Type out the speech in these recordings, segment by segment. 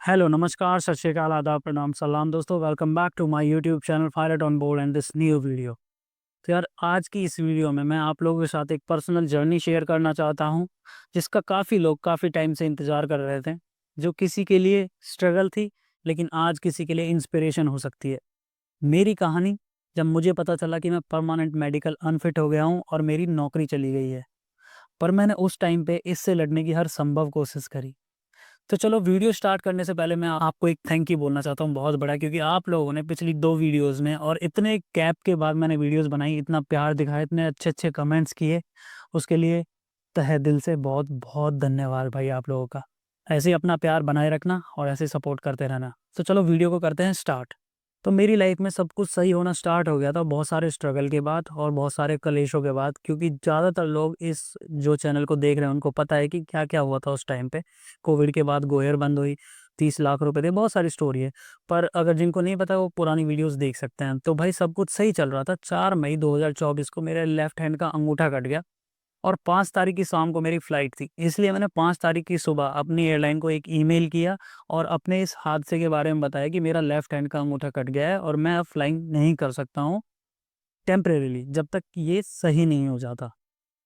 Hello, नमस्कार, सत श्री अकाल, आदाब, प्रणाम, सलाम दोस्तों। Welcome back to my YouTube channel Pilot on Board and this new video. तो यार, आज की इस वीडियो में मैं आप लोगों के साथ एक पर्सनल जर्नी शेयर करना चाहता हूं, जिसका काफ़ी लोग काफ़ी टाइम से इंतज़ार कर रहे थे। जो किसी के लिए स्ट्रगल थी, लेकिन आज किसी के लिए इंस्पिरेशन हो सकती है। मेरी कहानी, जब मुझे पता चला कि मैं परमानेंट मेडिकल अनफिट हो गया हूँ और मेरी नौकरी चली गई है, पर मैंने उस टाइम पे इससे लड़ने की हर संभव कोशिश करी। तो चलो, वीडियो स्टार्ट करने से पहले मैं आपको एक थैंक यू बोलना चाहता हूँ बहुत बड़ा, क्योंकि आप लोगों ने पिछली 2 वीडियोज़ में और इतने गैप के बाद मैंने वीडियोज़ बनाई, इतना प्यार दिखाया, इतने अच्छे-अच्छे कमेंट्स किए, उसके लिए तहे दिल से बहुत-बहुत धन्यवाद भाई आप लोगों का। ऐसे ही अपना प्यार बनाए रखना और ऐसे सपोर्ट करते रहना। तो चलो, वीडियो को करते हैं स्टार्ट। तो मेरी लाइफ में सब कुछ सही होना स्टार्ट हो गया था बहुत सारे स्ट्रगल के बाद और बहुत सारे कलेशों के बाद, क्योंकि ज़्यादातर लोग इस जो चैनल को देख रहे हैं उनको पता है कि क्या-क्या हुआ था उस टाइम पे। कोविड के बाद गोएर बंद हुई, 30 लाख रुपए थे, बहुत सारी स्टोरी है। पर अगर जिनको नहीं पता वो पुरानी वीडियोज़ देख सकते हैं। तो भाई सब कुछ सही चल रहा था। 4 मई 2024 को मेरे लेफ्ट हैंड का अंगूठा कट गया और 5 तारीख की शाम को मेरी फ़्लाइट थी। इसलिए मैंने 5 तारीख की सुबह अपनी एयरलाइन को एक ईमेल किया और अपने इस हादसे के बारे में बताया कि मेरा लेफ्ट हैंड का अंगूठा कट गया है और मैं अब फ्लाइंग नहीं कर सकता हूँ टेम्परेरीली, जब तक ये सही नहीं हो जाता।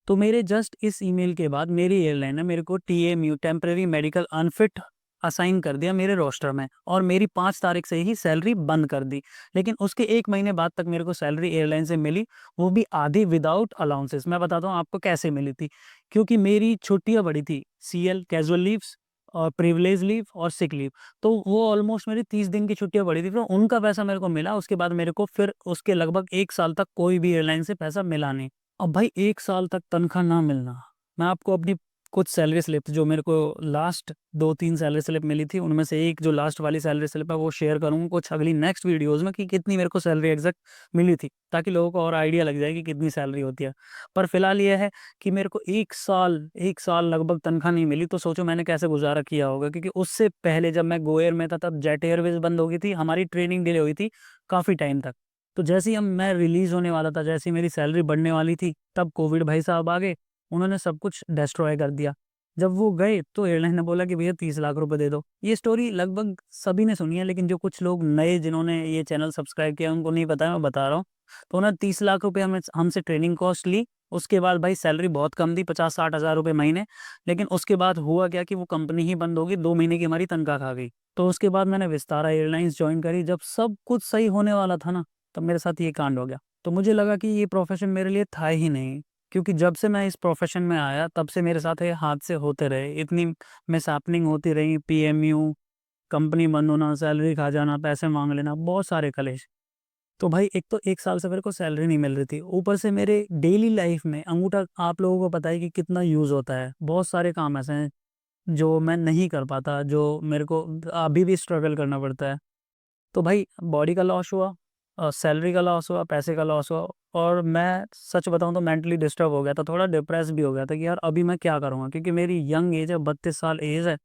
तो मेरे जस्ट इस ईमेल के बाद मेरी एयरलाइन ने मेरे को TMU, temporary medical unfit, assign कर दिया मेरे रोस्टर में और मेरी 5 तारीख से ही सैलरी बंद कर दी। लेकिन उसके 1 महीने बाद तक मेरे को सैलरी एयरलाइन से मिली, वो भी आधी विदाउट अलाउंसेस। मैं बताता हूँ आपको कैसे मिली थी। क्योंकि मेरी छुट्टियाँ बढ़ी थी, सीएल, कैजुअल लीव्स और प्रिविलेज लीव और सिक लीव। तो वो ऑलमोस्ट मेरी 30 दिन की छुट्टियाँ बढ़ी थी, तो उनका पैसा मेरे को मिला। उसके बाद मेरे को फिर उसके लगभग 1 साल तक कोई भी एयरलाइन से पैसा मिला नहीं। अब भाई 1 साल तक तनख्वाह ना मिलना, मैं आपको अपनी कुछ सैलरी स्लिप जो मेरे को लास्ट 2-3 सैलरी स्लिप मिली थी, उनमें से एक जो लास्ट वाली सैलरी स्लिप है वो शेयर करूँगा कुछ अगली नेक्स्ट वीडियोज़ में कि कितनी मेरे को सैलरी एग्ज़ैक्ट मिली थी, ताकि लोगों को और आइडिया लग जाए कि कितनी सैलरी होती है। पर फिलहाल ये है कि मेरे को 1 साल लगभग तनख्वाह नहीं मिली, तो सोचो मैंने कैसे गुज़ारा किया होगा, क्योंकि उससे पहले जब मैं गो एयर में था तब जेट एयरवेज़ बंद हो गई थी, हमारी ट्रेनिंग डिले हुई थी काफ़ी टाइम तक। तो जैसे ही हम मैं रिलीज़ होने वाला था, जैसे ही मेरी सैलरी बढ़ने वाली थी, तब कोविड भाई साहब आ गए, उन्होंने सब कुछ डिस्ट्रॉय कर दिया। जब वो गए तो एयरलाइन ने बोला कि भैया 30 लाख रुपए दे दो। ये स्टोरी लगभग सभी ने सुनी है, लेकिन जो कुछ लोग नए जिन्होंने ये चैनल सब्सक्राइब किया उनको नहीं पता है, मैं बता रहा हूँ। तो उन्होंने 30 लाख रुपए हमें हमसे ट्रेनिंग कॉस्ट ली। उसके बाद भाई सैलरी बहुत कम थी, 50-60 हज़ार रुपए महीने। लेकिन उसके बाद हुआ क्या कि वो कंपनी ही बंद हो गई, 2 महीने की हमारी तनख्वाह खा गई। तो उसके बाद मैंने विस्तारा एयरलाइंस जॉइन करी। जब सब कुछ सही होने वाला था ना, तब मेरे साथ ये कांड हो गया। तो मुझे लगा कि ये प्रोफ़ेशन मेरे लिए था ही नहीं, क्योंकि जब से मैं इस प्रोफ़ेशन में आया तब से मेरे साथ ये हादसे होते रहे। इतनी मिसहैपनिंग होती रही, पीएमयू, कंपनी बंद होना, सैलरी खा जाना, पैसे माँग लेना, बहुत सारे कलेश। तो भाई एक तो 1 साल से मेरे को सैलरी नहीं मिल रही थी। ऊपर से मेरे डेली लाइफ़ में अंगूठा, आप लोगों को पता है कि कितना यूज़ होता है। बहुत सारे काम ऐसे हैं जो मैं नहीं कर पाता, जो मेरे को अभी भी स्ट्रगल करना पड़ता है। तो भाई बॉडी का लॉस हुआ, सैलरी का लॉस हुआ, पैसे का लॉस हुआ और मैं सच बताऊँ तो मेंटली डिस्टर्ब हो गया था, थोड़ा डिप्रेस भी हो गया था कि यार अभी मैं क्या करूँगा? क्योंकि मेरी यंग एज है, 32 साल एज है।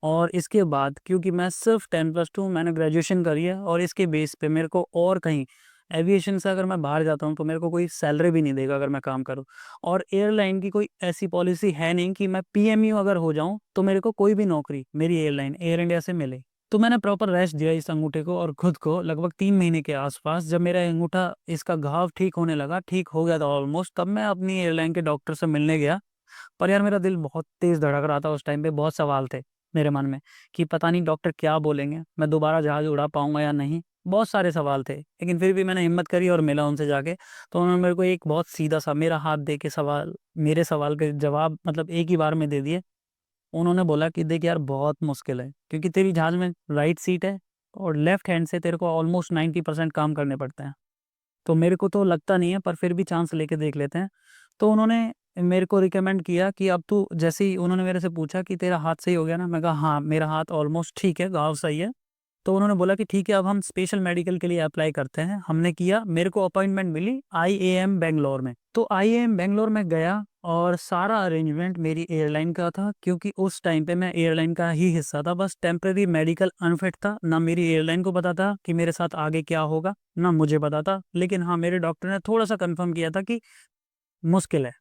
और इसके बाद क्योंकि मैं सिर्फ 10+2 मैंने ग्रेजुएशन करी है और इसके बेस पे मेरे को और कहीं एविएशन से अगर मैं बाहर जाता हूँ तो मेरे को कोई सैलरी भी नहीं देगा अगर मैं काम करूँ। और एयरलाइन की कोई ऐसी पॉलिसी है नहीं कि मैं पीएमयू अगर हो जाऊँ तो मेरे को कोई भी नौकरी मेरी एयरलाइन एयर इंडिया से मिले। तो मैंने प्रॉपर रेस्ट दिया इस अंगूठे को और खुद को लगभग 3 महीने के आसपास। जब मेरा अंगूठा, इसका घाव ठीक होने लगा, ठीक हो गया था ऑलमोस्ट, तब मैं अपनी एयरलाइन के डॉक्टर से मिलने गया। पर यार मेरा दिल बहुत तेज़ धड़क रहा था उस टाइम पे, बहुत सवाल थे मेरे मन में कि पता नहीं डॉक्टर क्या बोलेंगे, मैं दोबारा जहाज़ उड़ा पाऊँगा या नहीं? बहुत सारे सवाल थे, लेकिन फिर भी मैंने हिम्मत करी और मिला उनसे जाके। तो उन्होंने मेरे को एक बहुत सीधा-सा मेरा हाथ दे के मेरे सवाल के जवाब मतलब एक ही बार में दे दिए। उन्होंने बोला कि देख यार, बहुत मुश्किल है, क्योंकि तेरी जहाज़ में राइट सीट है और लेफ्ट हैंड से तेरे को ऑलमोस्ट 90% काम करने पड़ते हैं। तो मेरे को तो लगता नहीं है, पर फिर भी चांस लेके देख लेते हैं। तो उन्होंने मेरे को रिकमेंड किया कि अब तू, जैसे ही उन्होंने मेरे से पूछा कि तेरा हाथ सही हो गया ना? मैं कहा हाँ, मेरा हाथ ऑलमोस्ट ठीक है, घाव सही है। तो उन्होंने बोला कि ठीक है, अब हम स्पेशल मेडिकल के लिए अप्लाई करते हैं। हमने किया, मेरे को अपॉइंटमेंट मिली आईएएम बैंगलोर में। तो आईएएम बैंगलोर में गया और सारा अरेंजमेंट मेरी एयरलाइन का था, क्योंकि उस टाइम पे मैं एयरलाइन का ही हिस्सा था। बस टेम्परेरी मेडिकल अनफिट था। ना मेरी एयरलाइन को पता था कि मेरे साथ आगे क्या होगा, ना मुझे पता था। लेकिन हाँ, मेरे डॉक्टर ने थोड़ा-सा कन्फर्म किया था कि मुश्किल है।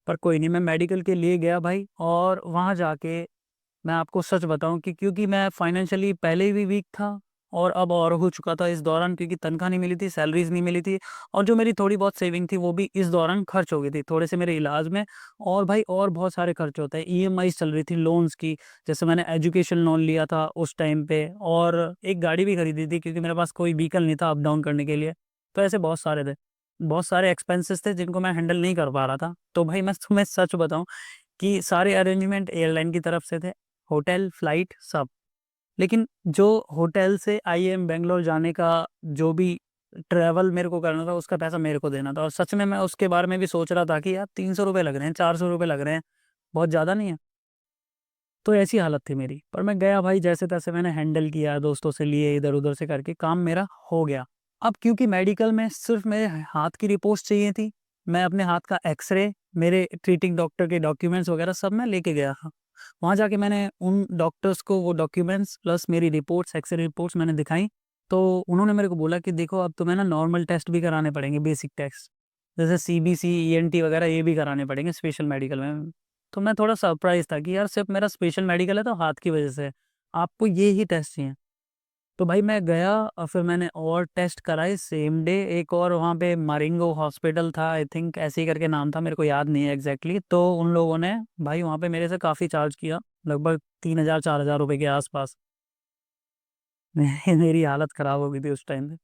पर कोई नहीं, मैं मेडिकल के लिए गया भाई और वहाँ जाके मैं आपको सच बताऊँ कि क्योंकि मैं फाइनेंशियली पहले भी वीक था और अब और हो चुका था इस दौरान, क्योंकि तनख्वाह नहीं मिली थी, सैलरीज़ नहीं मिली थी और जो मेरी थोड़ी बहुत सेविंग थी वो भी इस दौरान खर्च हो गई थी, थोड़े से मेरे इलाज में। और भाई और बहुत सारे खर्च होते हैं, ईएमआईज़ चल रही थी लोन्स की, जैसे मैंने एजुकेशन लोन लिया था उस टाइम पे और एक गाड़ी भी खरीदी थी क्योंकि मेरे पास कोई व्हीकल नहीं था अप डाउन करने के लिए। तो ऐसे बहुत सारे थे, बहुत सारे एक्सपेंसेस थे जिनको मैं हैंडल नहीं कर पा रहा था। तो भाई मैं तुम्हें सच बताऊँ कि सारे अरेंजमेंट एयरलाइन की तरफ से थे, होटल, फ्लाइट सब। लेकिन जो होटल से आईएम बैंगलोर जाने का जो भी ट्रैवल मेरे को करना था, उसका पैसा मेरे को देना था और सच में मैं उसके बारे में भी सोच रहा था कि यार 300 रुपये लग रहे हैं, 400 रुपये लग रहे हैं, बहुत ज़्यादा नहीं है? तो ऐसी हालत थी मेरी। पर मैं गया भाई, जैसे-तैसे मैंने हैंडल किया, दोस्तों से लिए, इधर-उधर से करके काम मेरा हो गया। अब क्योंकि मेडिकल में सिर्फ़ मेरे हाथ की रिपोर्ट्स चाहिए थी, मैं अपने हाथ का एक्स-रे, मेरे ट्रीटिंग डॉक्टर के डॉक्यूमेंट्स वगैरह सब मैं लेके गया था। वहाँ जाके मैंने उन डॉक्टर्स को वो डॉक्यूमेंट्स प्लस मेरी रिपोर्ट्स, एक्स-रे रिपोर्ट्स मैंने दिखाई, तो उन्होंने मेरे को बोला कि देखो अब तुम्हें ना नॉर्मल टेस्ट भी कराने पड़ेंगे, बेसिक टेस्ट। जैसे सीबीसी, ईएनटी वगैरह ये भी कराने पड़ेंगे स्पेशल मेडिकल में। तो मैं थोड़ा सरप्राइज़ था कि यार सिर्फ़ मेरा स्पेशल मेडिकल है तो हाथ की वज़ह से है, आपको ये ही टेस्ट चाहिए। तो भाई मैं गया और फिर मैंने और टेस्ट कराए सेम डे। एक और वहाँ पे मारिंगो हॉस्पिटल था, आई थिंक ऐसे ही करके नाम था, मेरे को याद नहीं है एग्ज़ैक्टली। तो उन लोगों ने भाई वहाँ पे मेरे से काफ़ी चार्ज किया, लगभग 3000-4000 रुपए के आस-पास। मेरी हालत ख़राब हो गई थी उस टाइम पे।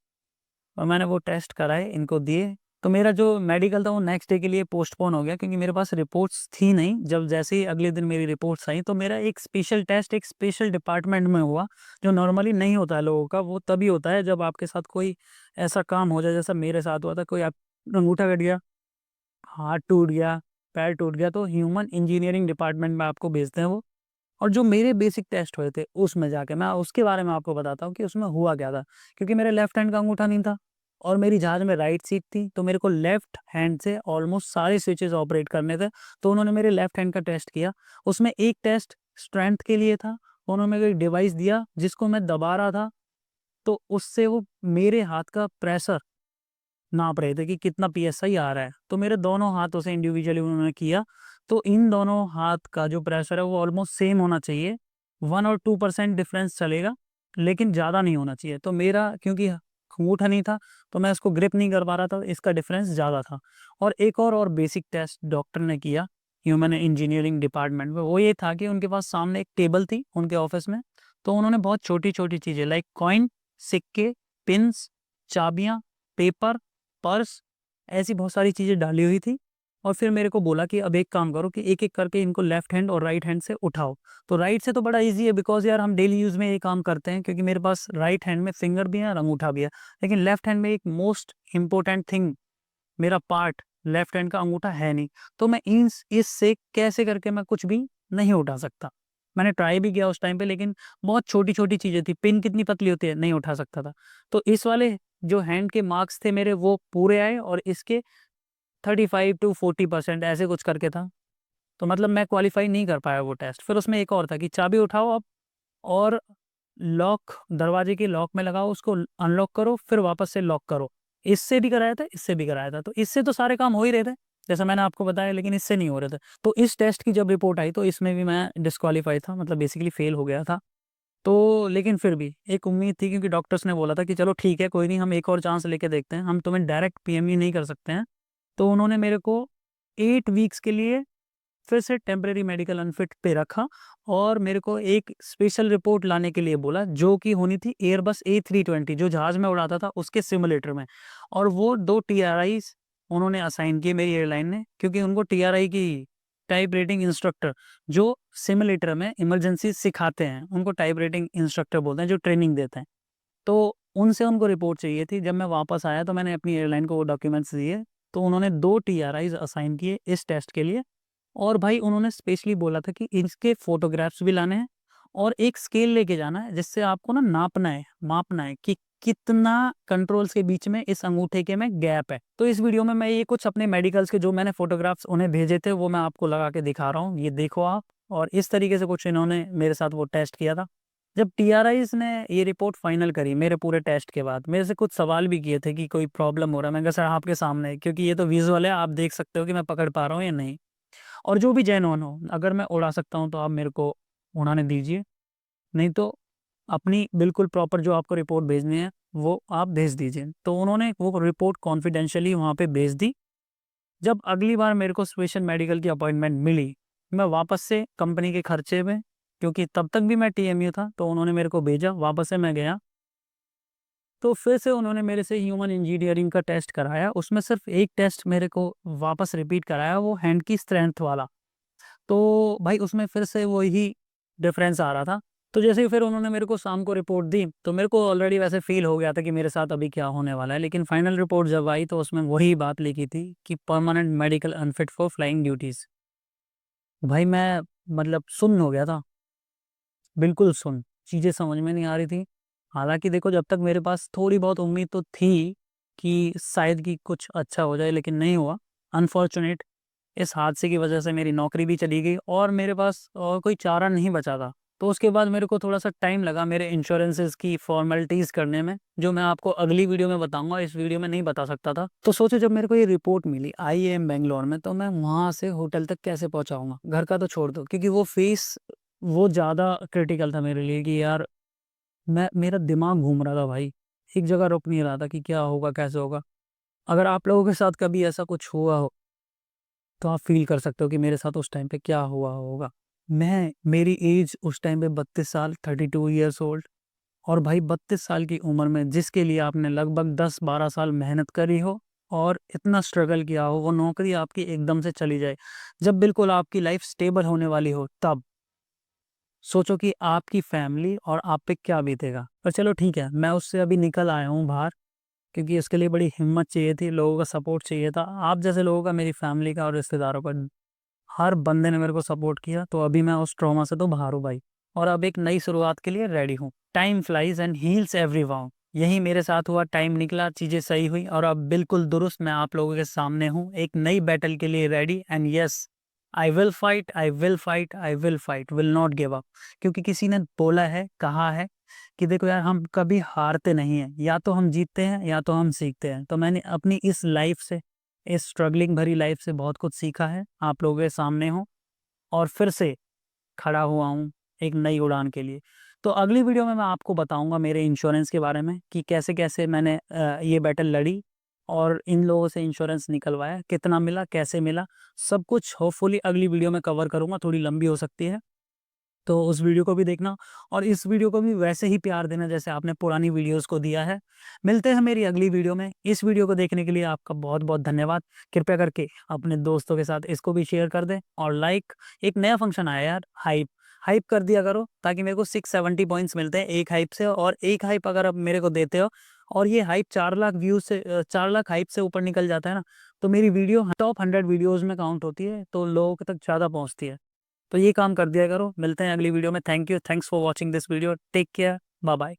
और मैंने वो टेस्ट कराए, इनको दिए, तो मेरा जो मेडिकल था वो नेक्स्ट डे के लिए पोस्टपोन हो गया क्योंकि मेरे पास रिपोर्ट्स थी नहीं। जब जैसे ही अगले दिन मेरी रिपोर्ट्स आई तो मेरा एक स्पेशल टेस्ट एक स्पेशल डिपार्टमेंट में हुआ, जो नॉर्मली नहीं होता है लोगों का, वो तभी होता है जब आपके साथ कोई ऐसा काम हो जाए जैसा मेरे साथ हुआ था। कोई आप अंगूठा कट गया, हाथ टूट गया, पैर टूट गया, तो ह्यूमन इंजीनियरिंग डिपार्टमेंट में आपको भेजते हैं वो। और जो मेरे बेसिक टेस्ट हुए थे उसमें जाके मैं उसके बारे में आपको बताता हूँ कि उसमें हुआ क्या था। क्योंकि मेरे लेफ्ट हैंड का अंगूठा नहीं था और मेरी जहाज में राइट सीट थी, तो मेरे को लेफ्ट हैंड से ऑलमोस्ट सारे स्विचेस ऑपरेट करने थे। तो उन्होंने मेरे लेफ्ट हैंड का टेस्ट किया। उसमें एक टेस्ट स्ट्रेंथ के लिए था, उन्होंने मेरे को एक डिवाइस दिया जिसको मैं दबा रहा था, तो उससे वो मेरे हाथ का प्रेशर नाप रहे थे कि कितना पीएसआई आ रहा है। तो मेरे दोनों हाथों से इंडिविजुअली उन्होंने किया, तो इन दोनों हाथ का जो प्रेशर है वो ऑलमोस्ट सेम होना चाहिए। 1 और 2% डिफरेंस चलेगा, लेकिन ज़्यादा नहीं होना चाहिए। तो मेरा क्योंकि अंगूठा नहीं था, तो मैं उसको ग्रिप नहीं कर पा रहा था, इसका डिफरेंस ज़्यादा था। और एक और बेसिक टेस्ट डॉक्टर ने किया ह्यूमन इंजीनियरिंग डिपार्टमेंट में, वो ये था कि उनके पास सामने एक टेबल थी उनके ऑफिस में, तो उन्होंने बहुत छोटी-छोटी चीज़ें लाइक कॉइन, सिक्के, पिन्स, चाबियाँ, पेपर, पर्स, ऐसी बहुत सारी चीज़ें डाली हुई थी। और फिर मेरे को बोला कि अब एक काम करो कि एक-एक करके इनको लेफ्ट हैंड और राइट हैंड से उठाओ। तो राइट से तो बड़ा ईज़ी है बिकॉज़ यार हम डेली यूज़ में ये काम करते हैं, क्योंकि मेरे पास राइट हैंड में फिंगर भी है और अंगूठा भी है। लेकिन लेफ्ट हैंड में एक मोस्ट इम्पोर्टेंट थिंग, मेरा पार्ट लेफ्ट हैंड का अंगूठा है नहीं। तो मैं इन्स इससे कैसे करके मैं कुछ भी नहीं उठा सकता। मैंने ट्राई भी किया उस टाइम पे, लेकिन बहुत छोटी-छोटी चीज़ें थी। पिन कितनी पतली होती है, नहीं उठा सकता था। तो इस वाले जो हैंड के मार्क्स थे मेरे वो पूरे आए और इसके 35 टू 40% ऐसे कुछ करके था। तो मतलब मैं क्वालीफाई नहीं कर पाया वो टेस्ट। फिर उसमें एक और था कि चाबी उठाओ अब और लॉक, दरवाजे के लॉक में लगाओ, उसको अनलॉक करो, फिर वापस से लॉक करो। इससे भी कराया था, इससे भी कराया था। तो इससे तो सारे काम हो ही रहे थे, जैसा मैंने आपको बताया, लेकिन इससे नहीं हो रहे थे। तो इस टेस्ट की जब रिपोर्ट आई तो इसमें भी मैं डिस्क्वालीफाई था, मतलब बेसिकली फेल हो गया था। तो लेकिन फिर भी एक उम्मीद थी क्योंकि डॉक्टर्स ने बोला था कि चलो ठीक है, कोई नहीं, हम एक और चांस लेके देखते हैं, हम तुम्हें डायरेक्ट पीएमई नहीं कर सकते हैं। तो उन्होंने मेरे को 8 वीक्स के लिए फिर से टेम्परेरी मेडिकल अनफिट पे रखा और मेरे को एक स्पेशल रिपोर्ट लाने के लिए बोला, जो कि होनी थी एयरबस A320 जो जहाज़ में उड़ाता था उसके सिमुलेटर में। और वो 2 टीआरआईज़ उन्होंने असाइन किए मेरी एयरलाइन ने, क्योंकि उनको टीआरआई की टाइप रेटिंग इंस्ट्रक्टर जो सिमुलेटर में इमरजेंसी सिखाते हैं, उनको टाइप रेटिंग इंस्ट्रक्टर बोलते हैं, जो ट्रेनिंग देते हैं। तो उनसे उनको रिपोर्ट चाहिए थी। जब मैं वापस आया तो मैंने अपनी एयरलाइन को वो डॉक्यूमेंट्स दिए, तो उन्होंने 2 टीआरआईज़ असाइन किए इस टेस्ट के लिए। और भाई उन्होंने स्पेशली बोला था कि इसके फ़ोटोग्राफ्स भी लाने हैं और एक स्केल लेके जाना है, जिससे आपको ना नापना है, मापना है कि कितना कंट्रोल्स के बीच में इस अंगूठे के में गैप है। तो इस वीडियो में मैं ये कुछ अपने मेडिकल्स के जो मैंने फ़ोटोग्राफ्स उन्हें भेजे थे वो मैं आपको लगा के दिखा रहा हूँ, ये देखो आप। और इस तरीके से कुछ इन्होंने मेरे साथ वो टेस्ट किया था। जब टीआरआईज़ ने ये रिपोर्ट फाइनल करी मेरे पूरे टेस्ट के बाद, मेरे से कुछ सवाल भी किए थे कि कोई प्रॉब्लम हो रहा है। मैंने कहा सर आपके सामने है, क्योंकि ये तो विज़ुअल है, आप देख सकते हो कि मैं पकड़ पा रहा हूँ या नहीं। और जो भी जेन्युइन हो, अगर मैं उड़ा सकता हूँ तो आप मेरे को उन्होंने दीजिए, नहीं तो अपनी बिल्कुल प्रॉपर जो आपको रिपोर्ट भेजनी है वो आप भेज दीजिए। तो उन्होंने वो रिपोर्ट कॉन्फिडेंशियली वहाँ पे भेज दी। जब अगली बार मेरे को स्पेशल मेडिकल की अपॉइंटमेंट मिली, मैं वापस से कंपनी के खर्चे में, क्योंकि तब तक भी मैं टीएमयू था, तो उन्होंने मेरे को भेजा, वापस से मैं गया। तो फिर से उन्होंने मेरे से ह्यूमन इंजीनियरिंग का टेस्ट कराया, उसमें सिर्फ एक टेस्ट मेरे को वापस रिपीट कराया, वो हैंड की स्ट्रेंथ वाला। तो भाई उसमें फिर से वही डिफरेंस आ रहा था। तो जैसे ही फिर उन्होंने मेरे को शाम को रिपोर्ट दी, तो मेरे को ऑलरेडी वैसे फील हो गया था कि मेरे साथ अभी क्या होने वाला है। लेकिन फाइनल रिपोर्ट जब आई तो उसमें वही बात लिखी थी कि permanent medical unfit for flying duties. भाई मैं मतलब सुन्न हो गया था, बिल्कुल सुन्न, चीज़ें समझ में नहीं आ रही थी। हालांकि देखो, जब तक मेरे पास थोड़ी बहुत उम्मीद तो थी कि शायद कि कुछ अच्छा हो जाए, लेकिन नहीं हुआ। अनफॉर्चुनेट, इस हादसे की वजह से मेरी नौकरी भी चली गई और मेरे पास और कोई चारा नहीं बचा था। तो उसके बाद मेरे को थोड़ा सा टाइम लगा मेरे इंश्योरेंसेस की फॉर्मेलिटीज़ करने में, जो मैं आपको अगली वीडियो में बताऊंगा, इस वीडियो में नहीं बता सकता था। तो सोचो, जब मेरे को ये रिपोर्ट मिली IAM बेंगलोर में, तो मैं वहाँ से होटल तक कैसे पहुँचाऊँगा, घर का तो छोड़ दो, क्योंकि वो फेस वो ज़्यादा क्रिटिकल था मेरे लिए कि यार मेरा दिमाग घूम रहा था भाई, एक जगह रुक नहीं रहा था कि क्या होगा, कैसे होगा। अगर आप लोगों के साथ कभी ऐसा कुछ हुआ हो, तो आप फील कर सकते हो कि मेरे साथ उस टाइम पे क्या हुआ होगा। मेरी एज उस टाइम पे 32 साल, 32 ईयर्स ओल्ड। और भाई 32 साल की उम्र में जिसके लिए आपने लगभग 10-12 साल मेहनत करी हो और इतना स्ट्रगल किया हो, वो नौकरी आपकी एकदम से चली जाए, जब बिल्कुल आपकी लाइफ स्टेबल होने वाली हो, तब सोचो कि आपकी फैमिली और आप पे क्या बीतेगा। पर चलो ठीक है, मैं उससे अभी निकल आया हूँ बाहर, क्योंकि इसके लिए बड़ी हिम्मत चाहिए थी, लोगों का सपोर्ट चाहिए था, आप जैसे लोगों का, मेरी फैमिली का और रिश्तेदारों का। हर बंदे ने मेरे को सपोर्ट किया, तो अभी मैं उस ट्रॉमा से तो बाहर हूँ भाई, और अब एक नई शुरुआत के लिए रेडी हूँ। Time flies and heels every wow, यही मेरे साथ हुआ। टाइम निकला, चीज़ें सही हुई, और अब बिल्कुल दुरुस्त मैं आप लोगों के सामने हूँ, एक नई बैटल के लिए ready. And yes, I will fight, I will fight, I will fight, will not give up. क्योंकि किसी ने बोला है, कहा है कि देखो यार, हम कभी हारते नहीं हैं, या तो हम जीतते हैं या तो हम सीखते हैं। तो मैंने अपनी इस लाइफ से, इस स्ट्रगलिंग भरी लाइफ से बहुत कुछ सीखा है, आप लोगों के सामने हूँ और फिर से खड़ा हुआ हूँ एक नई उड़ान के लिए। तो अगली वीडियो में मैं आपको बताऊंगा मेरे इंश्योरेंस के बारे में, कि कैसे कैसे मैंने ये बैटल लड़ी और इन लोगों से इंश्योरेंस निकलवाया, कितना मिला, कैसे मिला, सब कुछ होपफुली अगली वीडियो में कवर करूंगा। थोड़ी लंबी हो सकती है, तो उस वीडियो को भी देखना, और इस वीडियो को भी वैसे ही प्यार देना जैसे आपने पुरानी वीडियोस को दिया है। मिलते हैं मेरी अगली वीडियो में। इस वीडियो को देखने के लिए आपका बहुत बहुत धन्यवाद। कृपया करके अपने दोस्तों के साथ इसको भी शेयर कर दें, और लाइक, एक नया फंक्शन आया यार, हाइप, हाइप कर दिया करो, ताकि मेरे को 670 पॉइंट्स मिलते हैं एक हाइप से। और एक हाइप अगर आप मेरे को देते हो, और ये हाइप 4 लाख व्यूज से, 4 लाख हाइप से ऊपर निकल जाता है ना, तो मेरी वीडियो टॉप 100 वीडियोज में काउंट होती है, तो लोगों तक ज़्यादा पहुँचती है। तो ये काम कर दिया करो। मिलते हैं अगली वीडियो में। Thank you, thanks for watching this video, take care, bye bye.